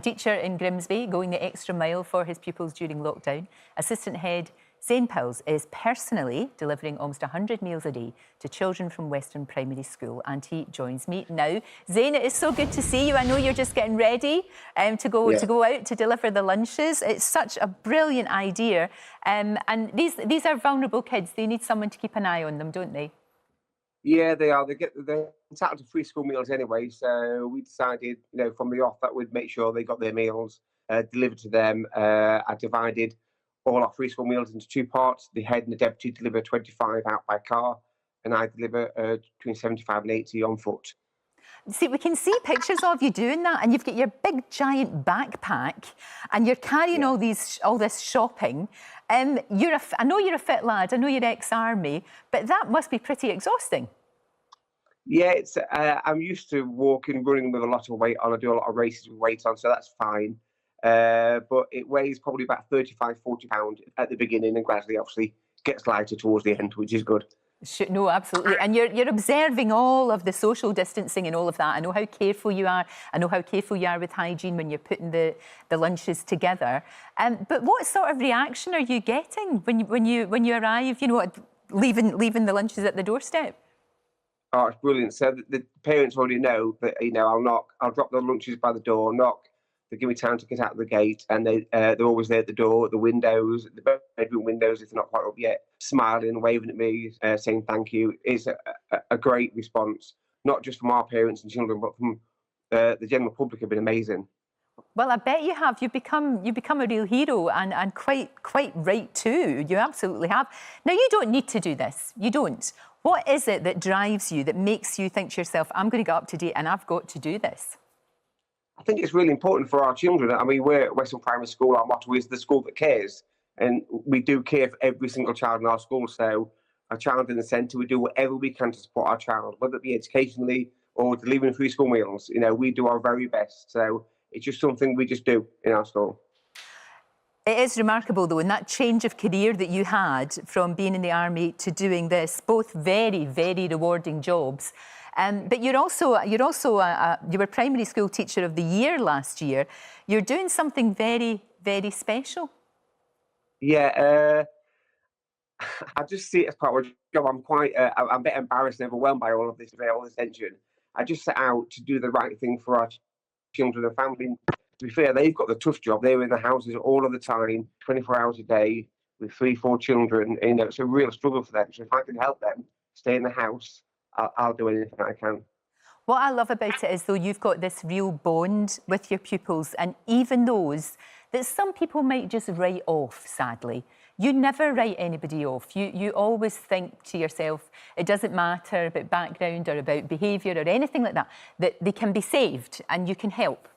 A teacher in Grimsby going the extra mile for his pupils during lockdown. Assistant head Pupils is personally delivering almost 100 meals a day to children from Western Primary School, and he joins me now. Zane, it is so good to see you. I know you're just getting ready to go out to deliver the lunches. It's such a brilliant idea, and these are vulnerable kids. They need someone to keep an eye on them, don't they? Yeah, they are. They're entitled to free school meals anyway. So we decided, from the off that we'd make sure they got their meals delivered to them. I divided all our free school meals into two parts. The head and the deputy deliver 25 out by car, and I deliver between 75 and 80 on foot. See, we can see pictures of you doing that, and you've got your big giant backpack, and you're carrying all this shopping. I know you're a fit lad. I know you're ex-army, but that must be pretty exhausting. Yeah, I'm used to walking, running with a lot of weight on. I do a lot of races with weight on, so that's fine. But it weighs probably about 35, 40 pounds at the beginning, and gradually, obviously, gets lighter towards the end, which is good. No, absolutely. And you're observing all of the social distancing and all of that. I know how careful you are. I know how careful you are with hygiene when you're putting the lunches together. But what sort of reaction are you getting when you arrive? Leaving the lunches at the doorstep. Oh, it's brilliant. So the parents already know that I'll drop the lunches by the door, knock. They give me time to get out of the gate, and they're always there at the door, at the windows, the bedroom windows, if they're not quite up yet, smiling, waving at me, saying thank you. It's a great response, not just from our parents and children, but from the general public. Have been amazing. Well, I bet you have. You've become a real hero, and quite right too. You absolutely have. Now, you don't need to do this. You don't. What is it that drives you, that makes you think to yourself, I'm going to get up to date and I've got to do this? I think it's really important for our children. I mean, we're at Western Primary School. Our motto is the school that cares. And we do care for every single child in our school. So our child in the centre, we do whatever we can to support our child, whether it be educationally or delivering free school meals. We do our very best. So it's just something we just do in our school. It is remarkable, though, in that change of career that you had from being in the army to doing this, both very, very rewarding jobs. But you were primary school teacher of the year last year. You're doing something very, very special. Yeah, I just see it as part of my job. I'm a bit embarrassed and overwhelmed by all of this attention. I just set out to do the right thing for our children and family. To be fair, they've got the tough job. They're in the houses all of the time, 24 hours a day, with 3, 4 children. It's a real struggle for them. So if I can help them stay in the house, I'll do anything I can. What I love about it is, though, you've got this real bond with your pupils, and even those that some people might just write off, sadly. You never write anybody off. You always think to yourself, it doesn't matter about background or about behaviour or anything like that, that they can be saved and you can help.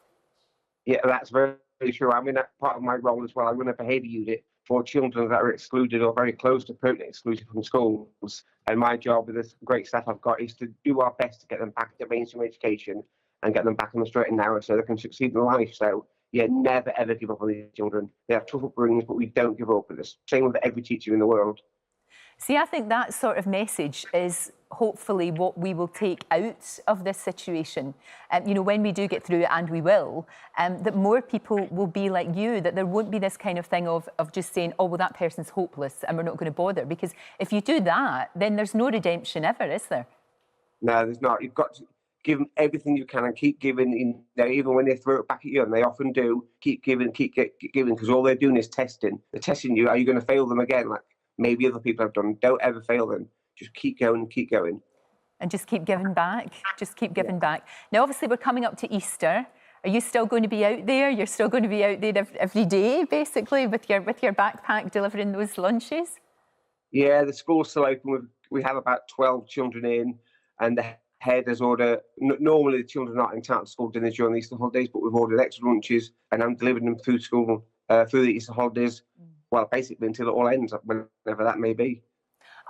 Yeah, that's very, very true. I'm in that part of my role as well. I run a behaviour unit for children that are excluded or very close to permanently excluded from schools. And my job with this great staff I've got is to do our best to get them back to mainstream education and get them back on the straight and narrow so they can succeed in life. So, yeah, never, ever give up on these children. They have tough upbringings, but we don't give up. It's the same with every teacher in the world. See, I think that sort of message is hopefully what we will take out of this situation. When we do get through it, and we will, that more people will be like you, that there won't be this kind of thing of just saying, oh, well, that person's hopeless and we're not going to bother. Because if you do that, then there's no redemption ever, is there? No, there's not. You've got to give them everything you can and keep giving. Even when they throw it back at you, and they often do, keep giving, keep giving, because all they're doing is testing. They're testing you. Are you going to fail them again? Like maybe other people have done. Don't ever fail them. Just keep going and keep going. And just keep giving back. Just keep giving back. Now, obviously, we're coming up to Easter. Are you still going to be out there? You're still going to be out there every day, basically, with your backpack delivering those lunches? Yeah, the school's still open. We have about 12 children in, and the head has ordered. Normally, the children aren't entitled to school dinners during the Easter holidays, but we've ordered extra lunches, and I'm delivering them through school through the Easter holidays. Well, basically until it all ends, whenever that may be.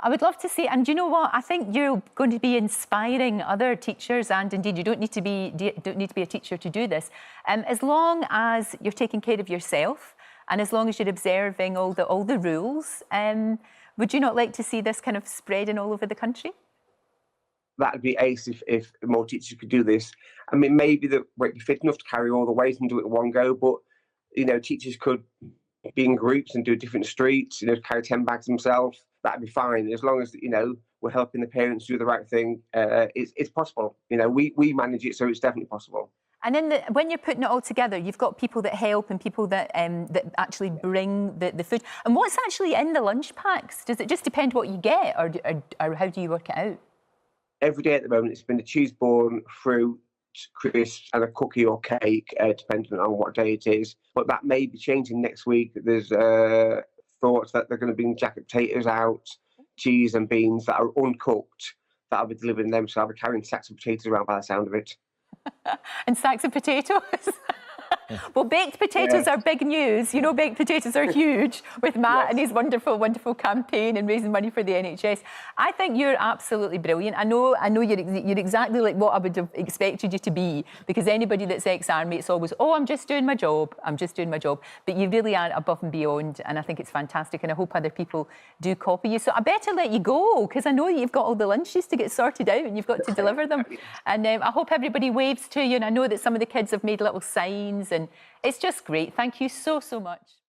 I would love to see, and you know what? I think you're going to be inspiring other teachers, and indeed, you don't need to be a teacher to do this. As long as you're taking care of yourself, and as long as you're observing all the rules, would you not like to see this kind of spreading all over the country? that'd be ace if more teachers could do this. I mean, maybe they won't be fit enough to carry all the weight and do it at one go, but teachers could be in groups and do different streets. Carry 10 bags themselves. That'd be fine as long as we're helping the parents do the right thing. It's possible. We manage it, so it's definitely possible. And then when you're putting it all together, you've got people that help and people that actually bring the food. And what's actually in the lunch packs? Does it just depend what you get, or how do you work it out? Every day at the moment, it's been a cheese bun, fruit, crisps, and a cookie or cake, depending on what day it is. But that may be changing next week. There's thoughts that they're going to bring jacket potatoes out, cheese and beans that are uncooked, that I'll be delivering them. So I'll be carrying sacks of potatoes around by the sound of it. And sacks of potatoes? Well, baked potatoes are big news. Baked potatoes are huge with Matt and his wonderful, wonderful campaign and raising money for the NHS. I think you're absolutely brilliant. I know you're exactly like what I would have expected you to be, because anybody that's ex-army, it's always, oh, I'm just doing my job. I'm just doing my job. But you really are above and beyond, and I think it's fantastic, and I hope other people do copy you. So I better let you go, because I know you've got all the lunches to get sorted out and you've got to deliver them. And I hope everybody waves to you, and I know that some of the kids have made little signs, and it's just great. Thank you so, so much.